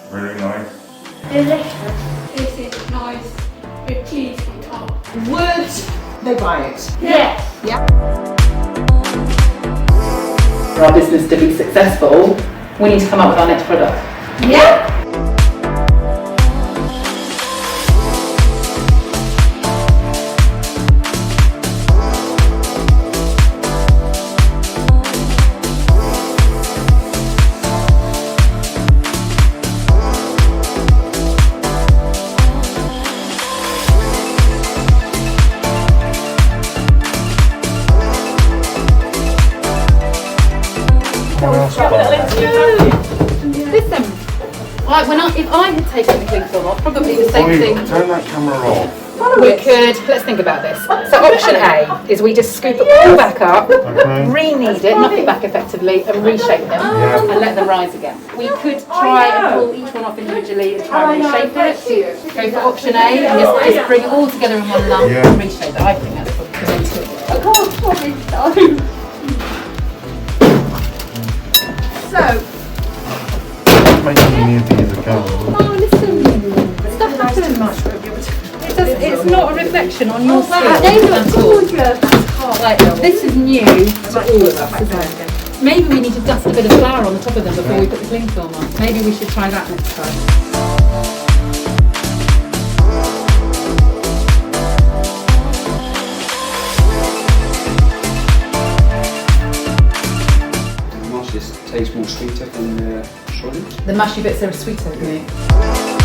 Very nice. Delicious. This is nice with cheese on top. Would they buy it? Yes. Yeah. For our business to be successful, we need to come up with our next product. Yeah. Listen, if I had taken the cling film off, probably the same Ollie, thing. turn that camera off. We could, let's think about this. So option A is we just scoop it all back up, re-knead it, knock it back effectively and reshape them and let them rise again. We could try and pull each one off individually and try and reshape it. Go for option A and just bring it all together in one lump and reshape it. I think that's what we're going to do. I can't promise though. So, Making you need these again. Oh, listen, stuff happens. It's not a reflection on your skills at all. Like, this is new to all of us, isn't it? Maybe we need to dust a bit of flour on the top of them before we put the cling film on. Maybe we should try that next time. The taste more sweeter than the solid. The mushy bits are sweeter, isn't it?